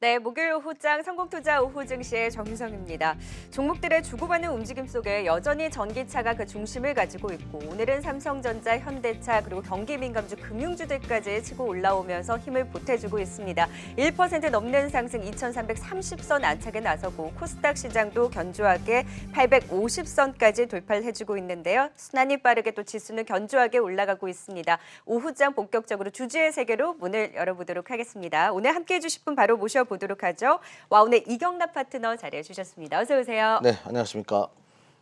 네, 목요일 오후장 성공투자 오후 증시의 정유성입니다. 종목들의 주고받는 움직임 속에 여전히 전기차가 그 중심을 가지고 있고 오늘은 삼성전자, 현대차 그리고 경기민감주 금융주들까지 치고 올라오면서 힘을 보태주고 있습니다. 1% 넘는 상승 2,330선 안착에 나서고 코스닥 시장도 견조하게 850선까지 돌파를 해주고 있는데요. 순환이 빠르게 또 지수는 견조하게 올라가고 있습니다. 오후장 본격적으로 주주의 세계로 문을 열어보도록 하겠습니다. 오늘 함께해 주실 분 바로 모셔보도록 하죠. 오늘 이경락 파트너 자리해 주셨습니다. 어서 오세요. 네, 안녕하십니까.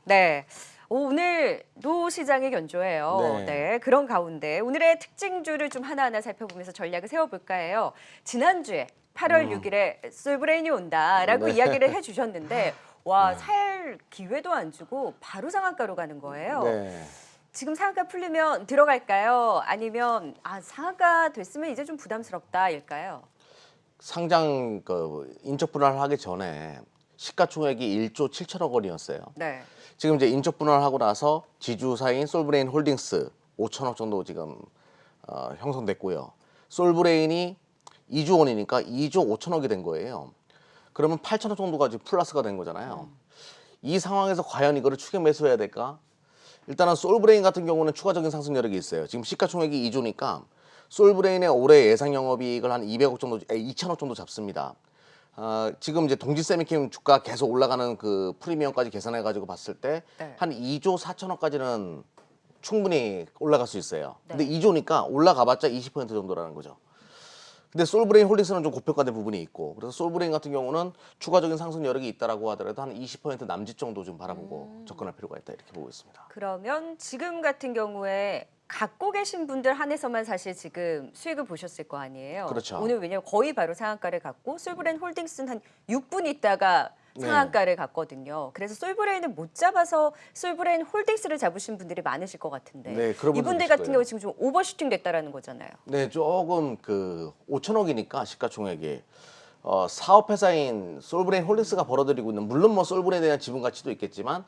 네. 오늘도 시장이 견조해요. 네. 네, 그런 가운데 오늘의 특징주를 좀 하나하나 살펴보면서 전략을 세워볼까 해요. 지난주에 8월 6일에 솔브레인이 온다라고 네. 이야기를 해주셨는데 와, 네. 살 기회도 안 주고 바로 상한가로 가는 거예요. 네. 지금 상한가 풀리면 들어갈까요? 아니면 상한가 됐으면 이제 좀 부담스럽다일까요? 상장 인적 분할을 하기 전에 시가총액이 1조 7천억 원이었어요. 네. 지금 이제 인적 분할을 하고 나서 지주사인 솔브레인 홀딩스 5천억 정도 지금 형성됐고요. 솔브레인이 2조 원이니까 2조 5천억이 된 거예요. 그러면 8천억 정도가 지금 플러스가 된 거잖아요. 이 상황에서 과연 이거를 추격 매수해야 될까? 일단은 솔브레인 같은 경우는 추가적인 상승 여력이 있어요. 지금 시가총액이 2조니까 솔브레인의 올해 예상 영업이익을 한 200억 정도, 2천억 정도 잡습니다. 지금 이제 동지세미캠 주가 계속 올라가는 그 프리미엄까지 계산해가지고 봤을 때 한 2조 4천억까지는 충분히 올라갈 수 있어요. 근데 2조니까 올라가봤자 20% 정도라는 거죠. 근데 솔브레인 홀딩스는 좀 고평가된 부분이 있고, 그래서 솔브레인 같은 경우는 추가적인 상승 여력이 있다라고 하더라도 한 20% 남짓 정도 좀 바라보고 접근할 필요가 있다 이렇게 보고 있습니다. 그러면 지금 같은 경우에 갖고 계신 분들 한해서만 사실 지금 수익을 보셨을 거 아니에요. 그렇죠. 오늘 왜냐면 거의 바로 상한가를 갔고 솔브레인 홀딩스는 한 6분 있다가 상한가를 갔거든요. 그래서 솔브레인을 못 잡아서 솔브레인 홀딩스를 잡으신 분들이 많으실 것 같은데 네, 그런 분들 이분들 계실 같은 거예요. 경우 지금 좀 오버슈팅 됐다라는 거잖아요. 네, 조금 5천억이니까 시가총액이 사업회사인 솔브레인 홀딩스가 벌어들이고 있는, 물론 뭐 솔브레인에 대한 지분 가치도 있겠지만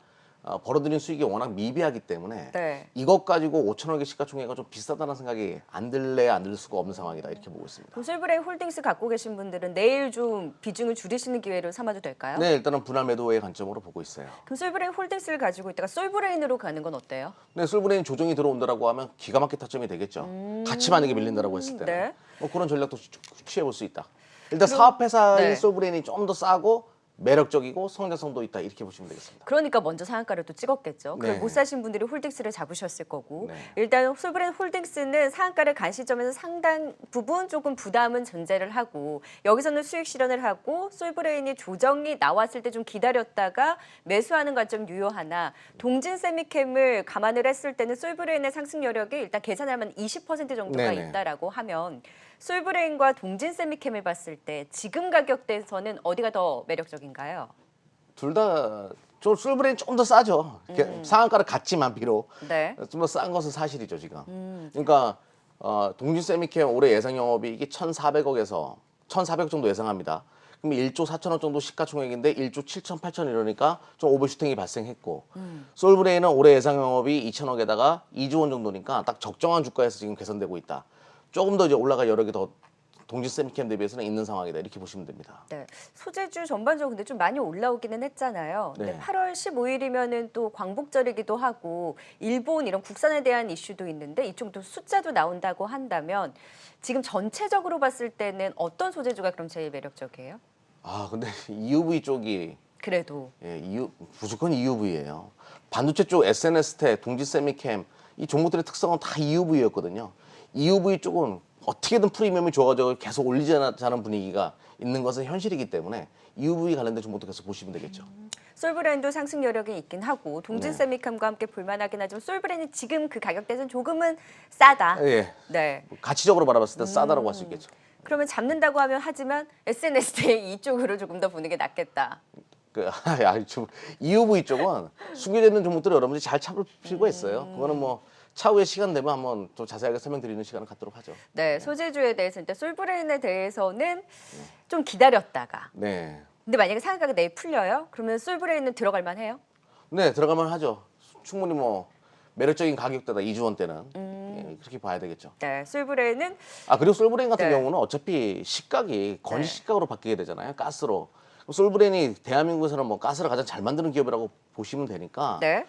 벌어들인 수익이 워낙 미비하기 때문에 이것 가지고 5천억의 시가총액은 좀 비싸다는 생각이 안 들래야 안 들 수가 없는 상황이다 이렇게 보고 있습니다. 그럼 솔브레인 홀딩스 갖고 계신 분들은 내일 좀 비중을 줄이시는 기회로 삼아도 될까요? 네, 일단은 분할 매도의 관점으로 보고 있어요. 그럼 솔브레인 홀딩스를 가지고 있다가 솔브레인으로 가는 건 어때요? 네, 솔브레인 조정이 들어온다라고 하면 기가 막힌 타점이 되겠죠. 같이 만약에 밀린다라고 했을 때는 네. 뭐 그런 전략도 취해볼 수 있다. 일단 사업회사인 네. 솔브레인이 좀 더 싸고 매력적이고 성장성도 있다 이렇게 보시면 되겠습니다. 그러니까 먼저 상한가를 또 찍었겠죠. 그걸 네. 못 사신 분들이 홀딩스를 잡으셨을 거고 네. 일단 솔브레인 홀딩스는 상한가를 간 시점에서 상당 부분 조금 부담은 전제를 하고 여기서는 수익 실현을 하고 솔브레인이 조정이 나왔을 때 좀 기다렸다가 매수하는 관점 유효하나 동진 세미캠을 감안을 했을 때는 솔브레인의 상승 여력이 일단 계산하면 20% 정도가 네네. 있다라고 하면 솔브레인과 동진 세미캠을 봤을 때 지금 가격대에서는 어디가 더 매력적인가요? 둘 다 솔브레인 좀 더 싸죠. 상한가를 갔지만 비록 네. 좀 더 싼 것은 사실이죠 지금. 그러니까 동진 세미캠 올해 예상 영업이익이 1,400억에서 1,400억 정도 예상합니다. 그럼 1조 4천억 정도 시가총액인데 1조 7천 8천 이러니까 좀 오버슈팅이 발생했고 솔브레인은 올해 예상 영업이 2천억에다가 2조 원 정도니까 딱 적정한 주가에서 지금 개선되고 있다. 조금 더 이제 올라갈 여력이 더 동진 세미캠 대비해서는 있는 상황이다 이렇게 보시면 됩니다. 네, 소재주 전반적으로 근데 좀 많이 올라오기는 했잖아요. 근데 네. 8월 15일이면은 또 광복절이기도 하고 일본 이런 국산에 대한 이슈도 있는데 이쪽도 숫자도 나온다고 한다면 지금 전체적으로 봤을 때는 어떤 소재주가 그럼 제일 매력적이에요? 근데 EUV 쪽이 그래도 무조건 EUV예요. 반도체 쪽 SNS텍, 동지 세미캠 이 종목들의 특성은 다 EUV였거든요. EUV 쪽은 어떻게든 프리미엄이 좋아가지고 계속 올리자는 분위기가 있는 것은 현실이기 때문에 EUV 관련된 종목도 계속 보시면 되겠죠. 솔브레인도 상승 여력이 있긴 하고 동진 세미캠과 함께 볼만하긴 하지만 솔브레인이 지금 그 가격대에서는 조금은 싸다. 예. 네. 가치적으로 바라봤을 때 싸다라고 할 수 있겠죠. 그러면 잡는다고 하면 하지만 SNS대 이쪽으로 조금 더 보는 게 낫겠다. EUV 쪽은 숨겨져 있는 종목들을 여러분들이 잘 찾을 필요가 있어요. 그거는 뭐 차후에 시간 되면 한번 좀 자세하게 설명드리는 시간을 갖도록 하죠. 네, 소재주에 대해서 일단 솔브레인에 대해서는 좀 기다렸다가. 네. 근데 만약에 상한가가 내일 풀려요? 그러면 솔브레인은 들어갈 만해요? 네, 들어가면 하죠. 충분히 뭐 매력적인 가격대다 2주 원대는 그렇게 봐야 되겠죠. 네, 솔브레인은 그리고 솔브레인 같은 네. 경우는 어차피 시각이 건지 네. 시각으로 바뀌게 되잖아요. 가스로. 솔브레인이 대한민국에서는 뭐 가스를 가장 잘 만드는 기업이라고 보시면 되니까 네.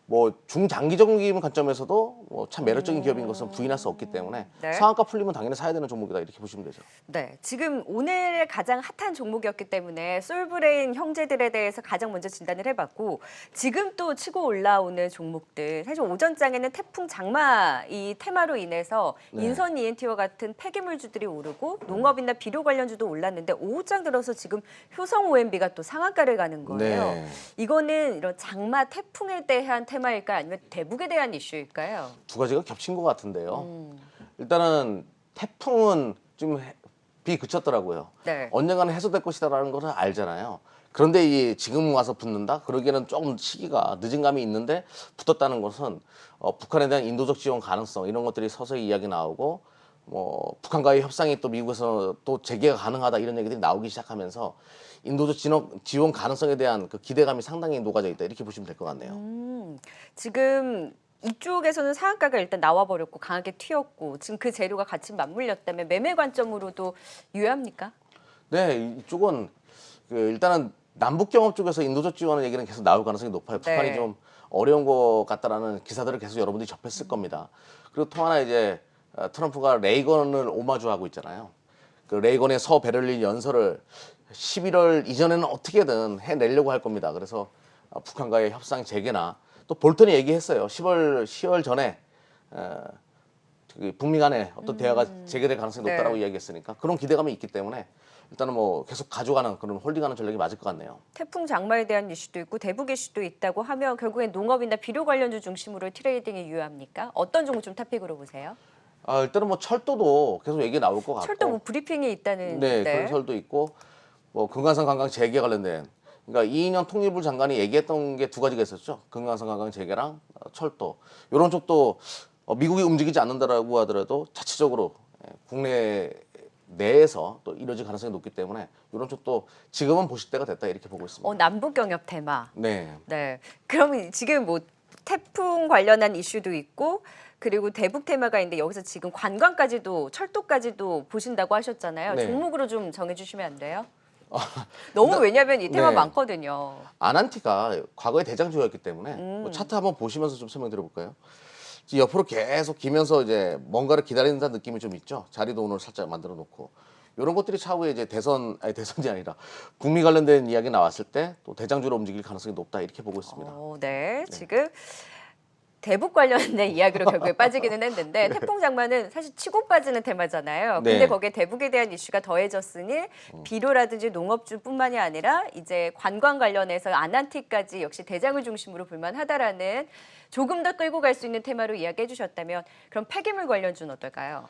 뭐 중장기적인 관점에서도 뭐 참 매력적인 기업인 것은 부인할 수 없기 때문에 네. 상한가 풀리면 당연히 사야 되는 종목이다 이렇게 보시면 되죠. 네, 지금 오늘 가장 핫한 종목이었기 때문에 솔브레인 형제들에 대해서 가장 먼저 진단을 해봤고 지금 또 치고 올라오는 종목들 사실 오전장에는 태풍 장마 이 테마로 인해서 네. 인선 ENT와 같은 폐기물주들이 오르고 농업이나 비료 관련주도 올랐는데 오후장 들어서 지금 효성 OMB가 또 상한가를 가는 거예요. 네. 이거는 이런 장마 태풍에 대한 테마일까요? 아니면 대북에 대한 이슈일까요? 두 가지가 겹친 것 같은데요. 일단은 태풍은 좀 비 그쳤더라고요. 네. 언젠가는 해소될 것이다라는 것을 알잖아요. 그런데 이 지금 와서 붙는다? 그러기에는 조금 시기가 늦은 감이 있는데 붙었다는 것은 북한에 대한 인도적 지원 가능성 이런 것들이 서서히 이야기 나오고 뭐 북한과의 협상이 또 미국에서 또 재개가 가능하다 이런 얘기들이 나오기 시작하면서 인도적 지원 가능성에 대한 그 기대감이 상당히 녹아져 있다 이렇게 보시면 될 것 같네요. 지금 이쪽에서는 상한가가 일단 나와버렸고 강하게 튀었고 지금 그 재료가 같이 맞물렸다면 매매 관점으로도 유효합니까? 네, 이쪽은 그 일단은 남북 경협 쪽에서 인도적 지원의 얘기는 계속 나올 가능성이 높아요. 네. 북한이 좀 어려운 것 같다라는 기사들을 계속 여러분들이 접했을 겁니다. 그리고 또 하나 이제 트럼프가 레이건을 오마주하고 있잖아요. 그 레이건의 서베를린 연설을 11월 이전에는 어떻게든 해내려고 할 겁니다. 그래서 북한과의 협상 재개나 또 볼턴이 얘기했어요. 10월 전에 북미 간에 어떤 대화가 재개될 가능성이 네. 높다라고 이야기했으니까 그런 기대감이 있기 때문에 일단은 뭐 계속 가져가는 그런 홀딩하는 전략이 맞을 것 같네요. 태풍 장마에 대한 이슈도 있고 대북 이슈도 있다고 하면 결국엔 농업이나 비료 관련주 중심으로 트레이딩이 유효합니까? 어떤 종목 좀 탑픽으로 보세요? 일단은 뭐 철도도 계속 얘기 나올 것 같고. 철도 뭐 브리핑이 있다는 네, 그런 설도 있고 뭐 금강산 관광 재개 관련된 그러니까 이인영 통일부 장관이 얘기했던 게 두 가지가 있었죠. 금강산 관광 재개랑 철도 이런 쪽도 미국이 움직이지 않는다라고 하더라도 자체적으로 국내 내에서 또 이루어질 가능성이 높기 때문에 이런 쪽도 지금은 보실 때가 됐다 이렇게 보고 있습니다. 남북 경협 테마. 네. 네. 그럼 지금 뭐 태풍 관련한 이슈도 있고 그리고 대북 테마가 있는데 여기서 지금 관광까지도 철도까지도 보신다고 하셨잖아요. 네. 종목으로 좀 정해주시면 안 돼요? 너무 왜냐하면 이 테마 네. 많거든요. 아난티가 과거에 대장주였기 때문에 뭐 차트 한번 보시면서 좀 설명 드려볼까요? 옆으로 계속 기면서 이제 뭔가를 기다린다는 느낌이 좀 있죠. 자리도 오늘 살짝 만들어 놓고 이런 것들이 차후에 이제 대선이 아니라 북미 관련된 이야기 나왔을 때 또 대장주로 움직일 가능성이 높다 이렇게 보고 있습니다. 네. 지금 대북 관련된 이야기로 결국에 빠지기는 했는데 태풍 장마는 사실 치고 빠지는 테마잖아요. 근데 네. 거기에 대북에 대한 이슈가 더해졌으니 비료라든지 농업주뿐만이 아니라 이제 관광 관련해서 아난티까지 역시 대장을 중심으로 볼만하다라는 조금 더 끌고 갈 수 있는 테마로 이야기해 주셨다면 그럼 폐기물 관련주는 어떨까요?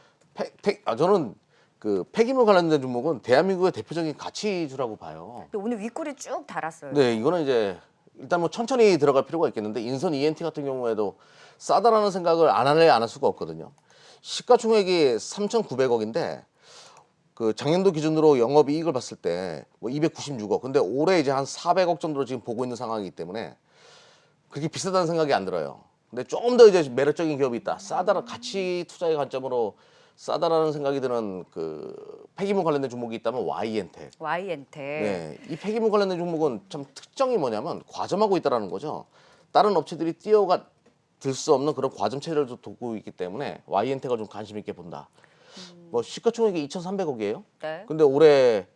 저는 그 폐기물 관련된 종목은 대한민국의 대표적인 가치주라고 봐요. 근데 오늘 윗골이 쭉 달았어요. 네, 이거는 이제 일단 뭐 천천히 들어갈 필요가 있겠는데 인선 ENT 같은 경우에도 싸다라는 생각을 안 할래 안 할 수가 없거든요. 시가총액이 3,900억인데 그 작년도 기준으로 영업이익을 봤을 때 뭐 296억. 근데 올해 이제 한 400억 정도로 지금 보고 있는 상황이기 때문에 그렇게 비싸다는 생각이 안 들어요. 근데 조금 더 이제 매력적인 기업이 있다. 싸다라 가치 투자의 관점으로 싸다라는 생각이 드는 그 폐기물 관련된 종목이 있다면 Y엔텍. Y엔텍. 네, 이 폐기물 관련된 종목은 참 특정이 뭐냐면 과점하고 있다라는 거죠. 다른 업체들이 뛰어가 들 수 없는 그런 과점 체제를 두고 있기 때문에 Y엔텍을 좀 관심 있게 본다. 뭐 시가총액이 2,300억이에요. 네. 근데 올해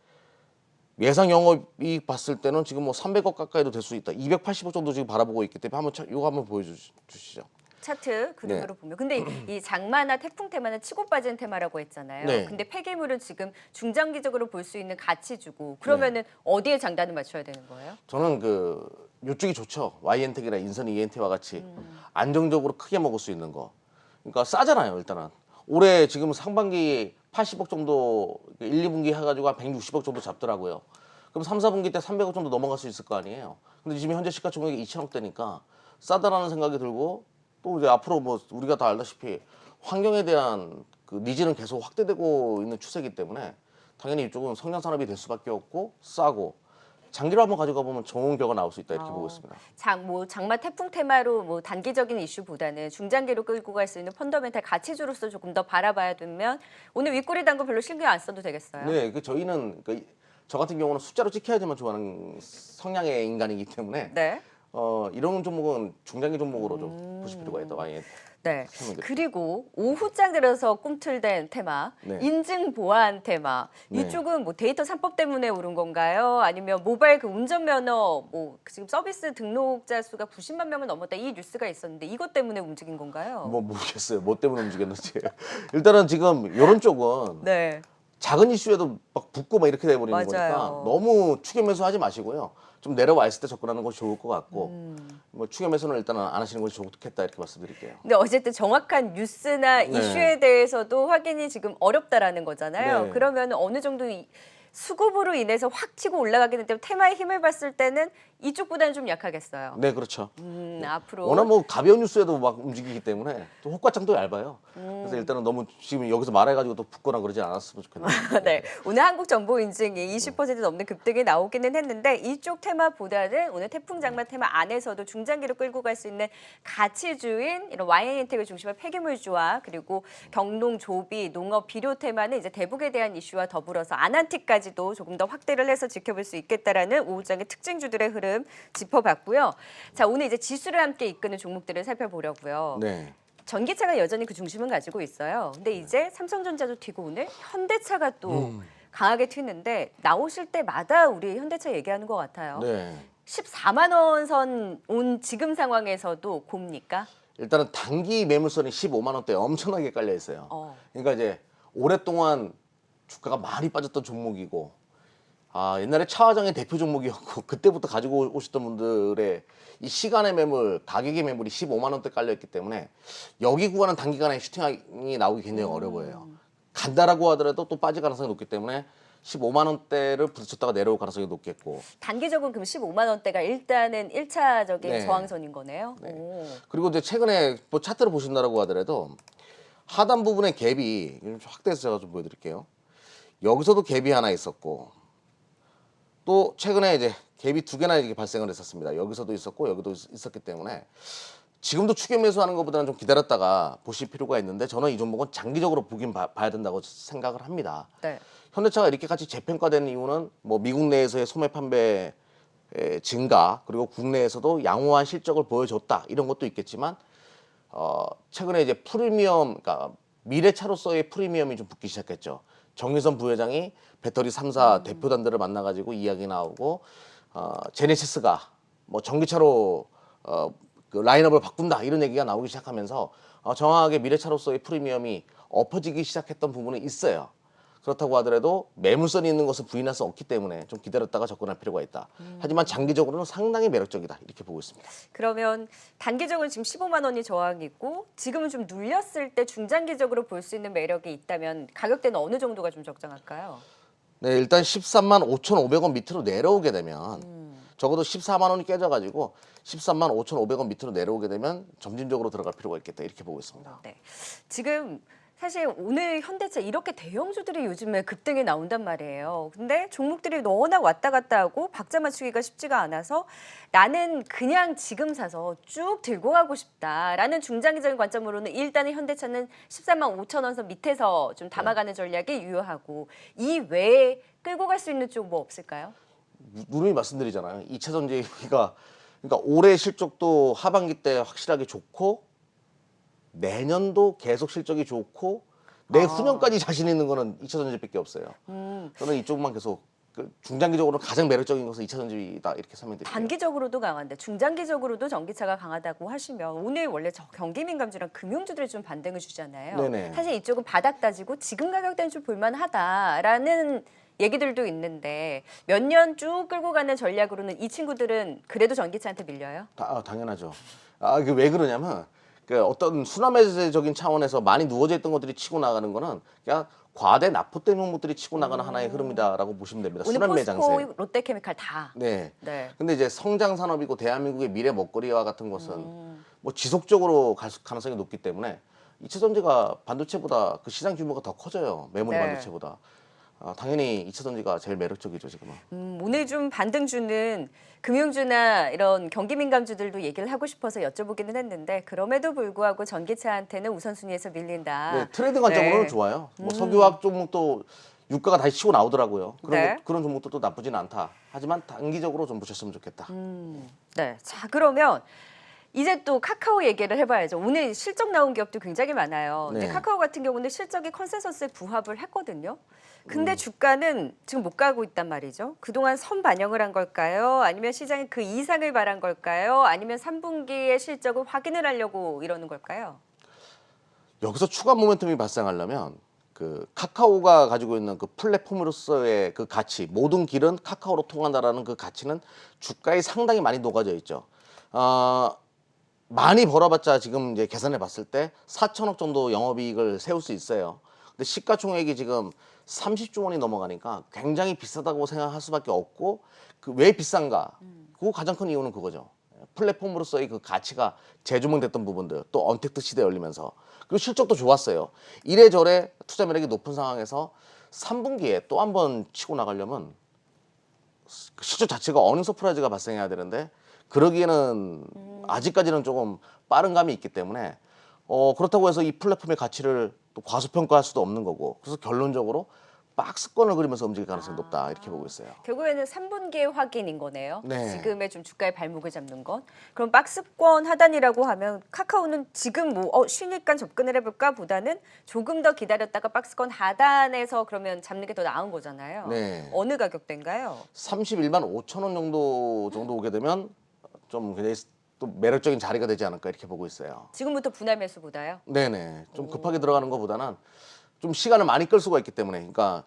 예상 영업이익 봤을 때는 지금 뭐 300억 가까이도 될 수 있다. 280억 정도 지금 바라보고 있기 때문에 이거 한번 보여주시죠. 차트 그림으로 보면 근데 이 장마나 태풍 테마는 치고 빠진 테마라고 했잖아요. 네. 근데 폐기물은 지금 중장기적으로 볼 수 있는 가치주고 그러면은 어디에 장단을 맞춰야 되는 거예요? 저는 그 요쪽이 좋죠. Y엔텍이나 인선 ENT와 같이 안정적으로 크게 먹을 수 있는 거. 그러니까 싸잖아요. 일단은 올해 지금 상반기 80억 정도 1, 2분기 해가지고 한 160억 정도 잡더라고요. 그럼 3, 4분기 때 300억 정도 넘어갈 수 있을 거 아니에요. 근데 지금 현재 시가총액이 2천억대니까 싸다라는 생각이 들고 또 이제 앞으로 뭐 우리가 다 알다시피 환경에 대한 그 니즈는 계속 확대되고 있는 추세이기 때문에 당연히 이쪽은 성장 산업이 될 수밖에 없고 싸고 장기로 한번 가져가 보면 좋은 결과 나올 수 있다 이렇게 보고 있습니다. 장마 태풍 테마로 뭐 단기적인 이슈보다는 중장기로 끌고 갈 수 있는 펀더멘탈 가치주로서 조금 더 바라봐야 되면 오늘 윗꼬리 단 거 별로 신경 안 써도 되겠어요. 네, 저희는 저 같은 경우는 숫자로 찍혀야지만 좋아하는 성향의 인간이기 때문에 네. 이런 종목은 중장기 종목으로 좀 보실 필요가 있다. 많이 네. 설명드릴게요. 그리고 오후장 들어서 꿈틀댄 테마, 네. 인증 보안 테마. 네. 이쪽은 뭐 데이터 3법 때문에 오른 건가요? 아니면 모바일 그 운전면허 뭐 지금 서비스 등록자 수가 90만 명을 넘었다 이 뉴스가 있었는데 이것 때문에 움직인 건가요? 뭐 모르겠어요. 뭐 때문에 움직였는지. 일단은 지금 이런 쪽은 네. 작은 이슈에도 막 붙고 막 이렇게 돼버리는 맞아요. 거니까 너무 추격 매수하지 마시고요. 좀 내려와 있을 때 접근하는 것이 좋을 것 같고 뭐 추격 매수는 일단은 안 하시는 것이 좋겠다 이렇게 말씀드릴게요. 근데 어쨌든 정확한 뉴스나 네. 이슈에 대해서도 확인이 지금 어렵다라는 거잖아요. 네. 그러면 어느 정도 수급으로 인해서 확 치고 올라가게 되기 때문에 테마의 힘을 봤을 때는 이쪽보다는 좀 약하겠어요. 네, 그렇죠. 앞으로. 워낙 뭐 가벼운 뉴스에도 막 움직이기 때문에 또 호가창도 얇아요. 그래서 일단은 너무 지금 여기서 말해가지고 또 붙거나 그러지 않았으면 좋겠네요. 네, 오늘 한국정보인증이 20% 넘는 급등이 나오기는 했는데 이쪽 테마보다는 오늘 태풍 장마 테마 안에서도 중장기로 끌고 갈 수 있는 가치주인 이런 YN텍을 중심한 폐기물주와 그리고 경농, 조비, 농업, 비료 테마는 이제 대북에 대한 이슈와 더불어서 아난티까지도 조금 더 확대를 해서 지켜볼 수 있겠다라는 오후장의 특징주들의 흐름 짚어봤고요. 자, 오늘 이제 지수를 함께 이끄는 종목들을 살펴보려고요. 네. 전기차가 여전히 그 중심을 가지고 있어요. 근데 이제 삼성전자도 튀고 오늘 현대차가 또 강하게 튀는데 나오실 때마다 우리 현대차 얘기하는 것 같아요. 네. 14만 원 선 온 지금 상황에서도 곱니까? 일단은 단기 매물선이 15만 원대 엄청나게 깔려 있어요. 그러니까 이제 오랫동안 주가가 많이 빠졌던 종목이고 옛날에 차화정의 대표 종목이었고 그때부터 가지고 오셨던 분들의 이 시간의 매물, 가격의 매물이 15만 원대 깔려 있기 때문에 여기 구간은 단기간에 슈팅이 나오기 굉장히 어려워요. 간다라고 하더라도 또 빠질 가능성이 높기 때문에 15만 원대를 부딪혔다가 내려올 가능성이 높겠고. 단기적으로 그럼 15만 원대가 일단은 1차적인 네. 저항선인 거네요. 네. 오. 그리고 이제 최근에 뭐 차트를 보신다라고 하더라도 하단 부분의 갭이 좀 확대해서 제가 좀 보여드릴게요. 여기서도 갭이 하나 있었고 또 최근에 이제 갭이 두 개나 이렇게 발생을 했었습니다. 여기서도 있었고 여기도 있었기 때문에 지금도 추격 매수하는 것보다는 좀 기다렸다가 보실 필요가 있는데 저는 이 종목은 장기적으로 봐야 된다고 생각을 합니다. 네. 현대차가 이렇게 같이 재평가된 이유는 뭐 미국 내에서의 소매 판매 증가 그리고 국내에서도 양호한 실적을 보여줬다 이런 것도 있겠지만 최근에 이제 프리미엄 그러니까 미래차로서의 프리미엄이 좀 붙기 시작했죠. 정유선 부회장이 배터리 3사 대표단들을 만나가지고 이야기 나오고 제네시스가 뭐 전기차로 그 라인업을 바꾼다 이런 얘기가 나오기 시작하면서 정확하게 미래차로서의 프리미엄이 엎어지기 시작했던 부분은 있어요. 그렇다고 하더라도 매물선이 있는 것을 부인할 수 없기 때문에 좀 기다렸다가 접근할 필요가 있다. 하지만 장기적으로는 상당히 매력적이다 이렇게 보고 있습니다. 그러면 단기적으로 지금 15만 원이 저항이고 지금은 좀 눌렸을 때 중장기적으로 볼 수 있는 매력이 있다면 가격대는 어느 정도가 좀 적정할까요? 네, 일단 13만 5,500원 밑으로 내려오게 되면 적어도 14만 원이 깨져가지고 13만 5,500원 밑으로 내려오게 되면 점진적으로 들어갈 필요가 있겠다 이렇게 보고 있습니다. 네. 지금 사실 오늘 현대차 이렇게 대형주들이 요즘에 급등이 나온단 말이에요. 근데 종목들이 워낙 왔다 갔다 하고 박자 맞추기가 쉽지가 않아서 나는 그냥 지금 사서 쭉 들고 가고 싶다라는 중장기적인 관점으로는 일단은 현대차는 13만 5천 원 선 밑에서 좀 담아가는 전략이 유효하고 이 외에 끌고 갈 수 있는 쪽 뭐 없을까요? 누누이 말씀드리잖아요. 2차 전지가 그러니까 올해 실적도 하반기 때 확실하게 좋고 내년도 계속 실적이 좋고 내후년까지 자신 있는 거는 2차 전지밖에 없어요. 저는 이쪽만 계속 중장기적으로 가장 매력적인 것은 2차 전지다 이렇게 설명드릴게요. 단기적으로도 강한데 중장기적으로도 전기차가 강하다고 하시면 오늘 원래 경기 민감주랑 금융주들이 좀 반등을 주잖아요. 네네. 사실 이쪽은 바닥 따지고 지금 가격대는 좀 볼만하다라는 얘기들도 있는데 몇 년 쭉 끌고 가는 전략으로는 이 친구들은 그래도 전기차한테 밀려요? 당연하죠. 이게 왜 그러냐면 어떤 순환매매적인 차원에서 많이 누워져 있던 것들이 치고 나가는 거는 그냥 과대 납포된 종목들이 치고 나가는 하나의 흐름이다라고 보시면 됩니다. 오늘 순환매 포스코, 장세. 롯데케미칼 다. 네. 네. 근데 이제 성장 산업이고 대한민국의 미래 먹거리와 같은 것은 뭐 지속적으로 갈 가능성이 높기 때문에 2차 전지가 반도체보다 그 시장 규모가 더 커져요. 메모리 네. 반도체보다. 당연히 2차전지가 제일 매력적이죠 지금은. 오늘 좀 반등주는 금융주나 이런 경기민감주들도 얘기를 하고 싶어서 여쭤보기는 했는데 그럼에도 불구하고 전기차한테는 우선순위에서 밀린다. 네, 트레이딩 관점으로는 네. 좋아요. 뭐 석유화학 종목도 유가가 다시 치고 나오더라고요. 네. 그런 종목도 나쁘진 않다. 하지만 단기적으로 좀 보셨으면 좋겠다. 네. 자, 그러면 이제 또 카카오 얘기를 해봐야죠. 오늘 실적 나온 기업도 굉장히 많아요. 근데 네. 카카오 같은 경우는 실적이 컨센서스에 부합을 했거든요. 근데 주가는 지금 못 가고 있단 말이죠. 그동안 선반영을 한 걸까요? 아니면 시장이 그 이상을 바란 걸까요? 아니면 3분기의 실적을 확인을 하려고 이러는 걸까요? 여기서 추가 모멘텀이 발생하려면 그 카카오가 가지고 있는 그 플랫폼으로서의 그 가치, 모든 길은 카카오로 통한다라는 그 가치는 주가에 상당히 많이 녹아져 있죠. 많이 벌어봤자 지금 이제 계산해 봤을 때 4천억 정도 영업이익을 세울 수 있어요. 근데 시가총액이 지금 30조 원이 넘어가니까 굉장히 비싸다고 생각할 수밖에 없고 그 왜 비싼가? 그 가장 큰 이유는 그거죠. 플랫폼으로서의 그 가치가 재조명됐던 부분들, 또 언택트 시대에 열리면서 그리고 실적도 좋았어요. 이래저래 투자 매력이 높은 상황에서 3분기에 또 한 번 치고 나가려면 실적 자체가 어닝 서프라이즈가 발생해야 되는데 그러기에는 아직까지는 조금 빠른 감이 있기 때문에 그렇다고 해서 이 플랫폼의 가치를 또 과소평가할 수도 없는 거고 그래서 결론적으로 박스권을 그리면서 움직일 가능성이 높다 이렇게 보고 있어요. 결국에는 3분기의 확인인 거네요. 네. 지금의 좀 주가의 발목을 잡는 건. 그럼 박스권 하단이라고 하면 카카오는 지금 뭐 쉬니까 접근을 해볼까 보다는 조금 더 기다렸다가 박스권 하단에서 그러면 잡는 게 더 나은 거잖아요. 네. 어느 가격대인가요? 31만 5천 원 정도 오게 되면 좀 굉장히 또 매력적인 자리가 되지 않을까 이렇게 보고 있어요. 지금부터 분할 매수보다요? 네네. 좀 급하게 들어가는 것보다는 좀 시간을 많이 끌 수가 있기 때문에, 그러니까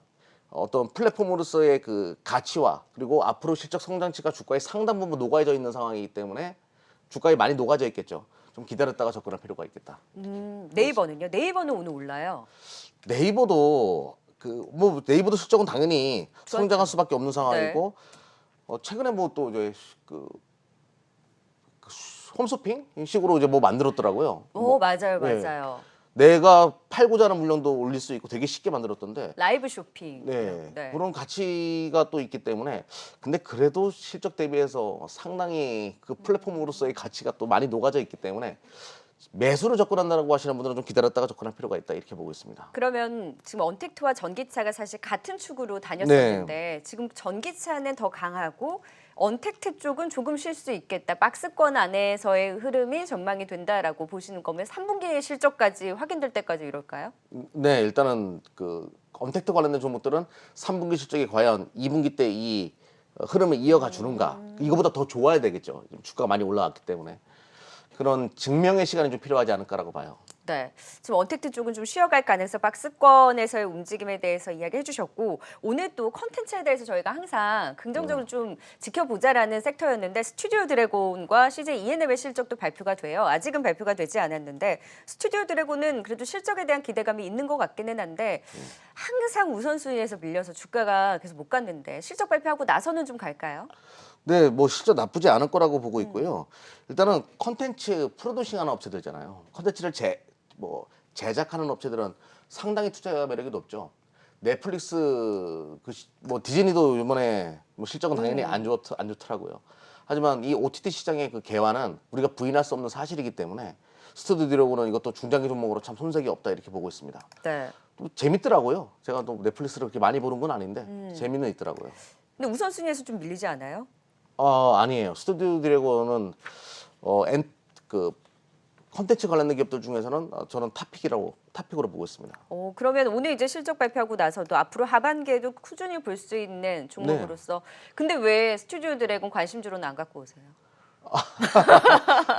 어떤 플랫폼으로서의 그 가치와 그리고 앞으로 실적 성장치가 주가에 상당 부분 녹아져 있는 상황이기 때문에 주가에 많이 녹아져 있겠죠. 좀 기다렸다가 접근할 필요가 있겠다. 네이버는요? 네이버는 오늘 올라요. 네이버도 뭐 네이버도 실적은 당연히 성장할 수밖에 없는 상황이고 최근에 뭐 또 이제 그 홈쇼핑 식으로 이제 뭐 만들었더라고요. 오, 맞아요, 네. 맞아요. 내가 팔고자 하는 물건도 올릴 수 있고 되게 쉽게 만들었던데 라이브 쇼핑. 네. 그런 가치가 또 있기 때문에 근데 그래도 실적 대비해서 상당히 그 플랫폼으로서의 가치가 또 많이 녹아져 있기 때문에 매수로 접근한다고 하시는 분들은 좀 기다렸다가 접근할 필요가 있다 이렇게 보고 있습니다. 그러면 지금 언택트와 전기차가 사실 같은 축으로 다녔었는데 네. 지금 전기차는 더 강하고 언택트 쪽은 조금 쉴 수 있겠다. 박스권 안에서의 흐름이 전망이 된다라고 보시는 거면 3분기의 실적까지 확인될 때까지 이럴까요? 네, 일단은 그 언택트 관련된 종목들은 3분기 실적이 과연 2분기 때 이 흐름을 이어가 주는가? 이거보다 더 좋아야 되겠죠. 주가가 많이 올라왔기 때문에. 그런 증명의 시간이 좀 필요하지 않을까라고 봐요. 네, 지금 언택트 쪽은 좀 쉬어갈 가능해서 박스권에서의 움직임에 대해서 이야기해 주셨고 오늘 또 컨텐츠에 대해서 저희가 항상 긍정적으로 좀 지켜보자라는 섹터였는데 스튜디오 드래곤과 CJ E&M의 실적도 발표가 돼요. 아직은 발표가 되지 않았는데 스튜디오 드래곤은 그래도 실적에 대한 기대감이 있는 것 같기는 한데 항상 우선순위에서 밀려서 주가가 계속 못 갔는데 실적 발표하고 나서는 좀 갈까요? 네, 뭐 실적 나쁘지 않을 거라고 보고 있고요. 일단은 컨텐츠 프로듀싱하는 업체들잖아요. 컨텐츠를 제작하는 업체들은 상당히 투자 매력이 높죠. 넷플릭스 뭐 디즈니도 이번에 뭐 실적은 당연히 안 좋더라고요. 하지만 이 OTT 시장의 그 개화는 우리가 부인할 수 없는 사실이기 때문에 스튜디오 드래곤은 이것도 중장기 종목으로 참 손색이 없다 이렇게 보고 있습니다. 네. 또 재밌더라고요. 제가 또 넷플릭스를 그렇게 많이 보는 건 아닌데 재미는 있더라고요. 근데 우선순위에서 좀 밀리지 않아요? 아니에요. 스튜디오 드래곤은 그 컨텐츠 관련된 기업들 중에서는 저는 탑픽으로 보고 있습니다. 그러면 오늘 이제 실적 발표하고 나서도 앞으로 하반기에도 꾸준히 볼 수 있는 종목으로서 근데 왜 스튜디오 드래곤 관심주로는 안 갖고 오세요?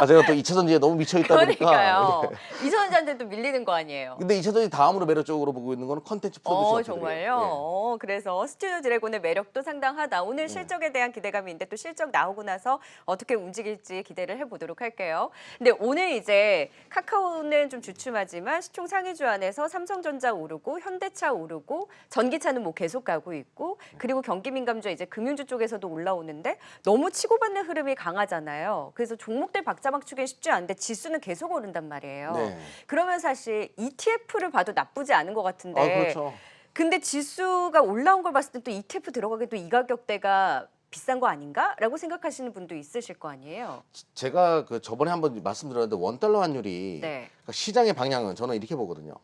제가 또 2차 전지에 너무 미쳐 있다 보니까. 그러니까요. 이선자한테도 밀리는 거 아니에요? 근데 2차 전지 다음으로 매력적으로 보고 있는 거는 컨텐츠 프로듀싱 업체들이에요. 정말요? 그래서 스튜디오 드래곤의 매력도 상당하다. 오늘 실적에 대한 기대감이 있는데 또 실적 나오고 나서 어떻게 움직일지 기대를 해보도록 할게요. 근데 오늘 이제 카카오는 좀 주춤하지만 시총 상위주 안에서 삼성전자 오르고 현대차 오르고 전기차는 뭐 계속 가고 있고 그리고 경기민감주 이제 금융주 쪽에서도 올라오는데 너무 치고받는 흐름이 강하잖아요. 그래서 종목들 박자 맞추기 쉽지 않은데 지수는 계속 오른단 말이에요. 네. 그러면 사실 ETF를 봐도 나쁘지 않은 것 같은데 그렇죠. 근데 지수가 올라온 걸 봤을 때 또 ETF 들어가기도 이 가격대가 비싼 거 아닌가라고 생각하시는 분도 있으실 거 아니에요. 제가 그 저번에 한번 말씀드렸는데 원달러 환율이 네. 그러니까 시장의 방향은 저는 이렇게 보거든요.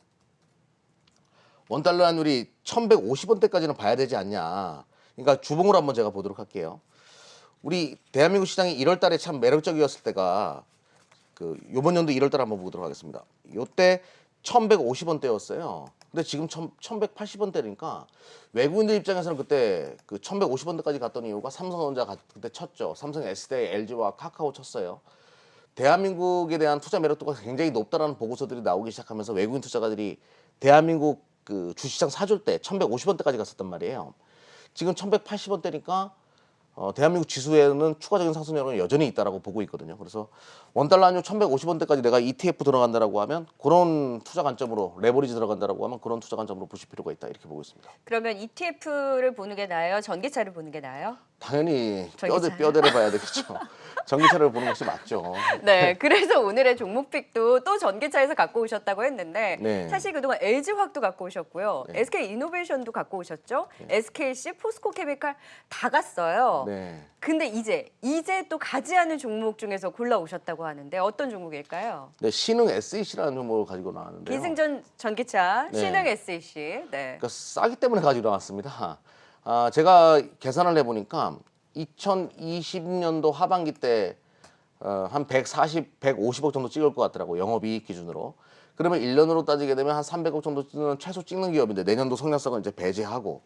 원달러 환율이 1,150원대까지는 봐야 되지 않냐. 그러니까 주봉으로 한번 제가 보도록 할게요. 우리 대한민국 시장이 1월 달에 참 매력적이었을 때가 그 요번 연도 1월 달에 한번 보도록 하겠습니다. 요때 1,150원대였어요. 근데 지금 1,180원대니까 외국인들 입장에서는 그때 그 1,150원대까지 갔던 이유가 삼성전자 그때 쳤죠. 삼성, SDI, LG와 카카오 쳤어요. 대한민국에 대한 투자 매력도가 굉장히 높다라는 보고서들이 나오기 시작하면서 외국인 투자가들이 대한민국 그 주시장 사줄 때 1,150원대까지 갔었단 말이에요. 지금 1,180원대니까 대한민국 지수에는 추가적인 상승 여력은 여전히 있다라고 보고 있거든요. 그래서 원달러 환율 1,150원대까지 내가 ETF 들어간다라고 하면 그런 투자 관점으로 레버리지 들어간다라고 하면 그런 투자 관점으로 보실 필요가 있다 이렇게 보고 있습니다. 그러면 ETF를 보는 게 나아요? 전기차를 보는 게 나아요? 당연히 전기차. 뼈대를 봐야 되겠죠. 전기차를 보는 것이 맞죠. 네, 그래서 오늘의 종목픽도 또 전기차에서 갖고 오셨다고 했는데 네. 사실 그동안 LG화학도 갖고 오셨고요. 네. SK이노베이션도 갖고 오셨죠. SKC, 포스코케미칼 다 갔어요. 네. 근데 이제 또 가지 않은 종목 중에서 골라 오셨다고 하는데 어떤 종목일까요? 네, 신흥 SEC라는 종목을 가지고 나왔는데요. 기승전 전기차, 네. 신흥 SEC. 네. 그러니까 싸기 때문에 가지고 나왔습니다. 제가 계산을 해보니까 2020년도 하반기 때 한 140, 150억 정도 찍을 것 같더라고요. 영업이익 기준으로. 그러면 1년으로 따지게 되면 한 300억 정도는 최소 찍는 기업인데 내년도 성장성은 이제 배제하고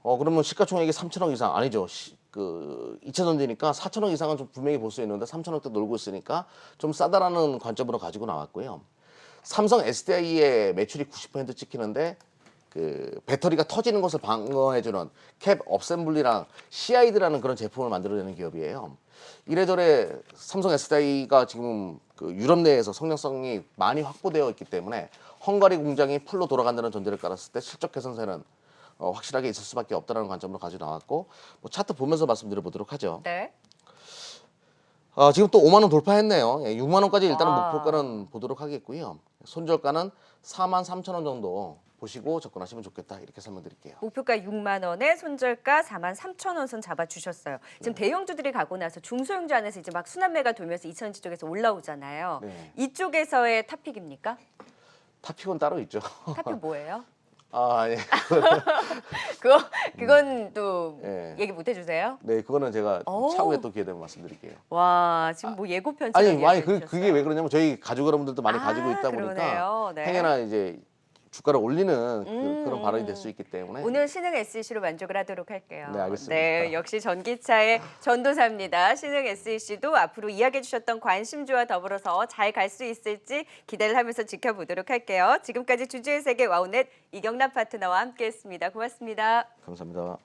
그러면 시가총액이 3천억 이상 아니죠. 그 2차 전지니까 4천억 이상은 좀 분명히 볼 수 있는데 3천억대 놀고 있으니까 좀 싸다라는 관점으로 가지고 나왔고요. 삼성 SDI의 매출이 90% 찍히는데 그 배터리가 터지는 것을 방어해주는 캡 업셈블리랑 CID라는 그런 제품을 만들어내는 기업이에요. 이래저래 삼성 SDI가 지금 그 유럽 내에서 성장성이 많이 확보되어 있기 때문에 헝가리 공장이 풀로 돌아간다는 전제를 깔았을 때 실적 개선세는 확실하게 있을 수밖에 없다는 관점으로 가지고 나왔고 뭐 차트 보면서 말씀드려 보도록 하죠. 네. 지금 또 5만 원 돌파했네요. 6만 원까지 일단은 와. 목표가는 보도록 하겠고요. 손절가는 43,000원 정도 보시고 접근하시면 좋겠다 이렇게 설명드릴게요. 목표가 6만 원에 손절가 43,000원 선 잡아주셨어요. 지금 대형주들이 가고 나서 중소형주 안에서 이제 막 순환매가 돌면서 이천지 쪽에서 올라오잖아요. 네. 이쪽에서의 탑픽입니까? 탑픽은 따로 있죠. 탑픽 뭐예요? 예. 그건 또 예. 얘기 못 해주세요? 네, 그거는 제가 오. 차후에 또 기회 되면 말씀드릴게요. 와, 지금 뭐 예고 편지 아니 그게 왜 그러냐면 저희 가족 여러분들도 많이 가지고 있다 보니까 그러네요. 네. 행여나 이제 주가를 올리는 그런 발언이 될 수 있기 때문에 오늘 신흥 SEC로 만족을 하도록 할게요. 네, 알겠습니다. 네, 역시 전기차의 전도사입니다. 신흥 SEC도 앞으로 이야기해 주셨던 관심주와 더불어서 잘 갈 수 있을지 기대를 하면서 지켜보도록 할게요. 지금까지 주주의 세계 와우넷 이경남 파트너와 함께했습니다. 고맙습니다. 감사합니다.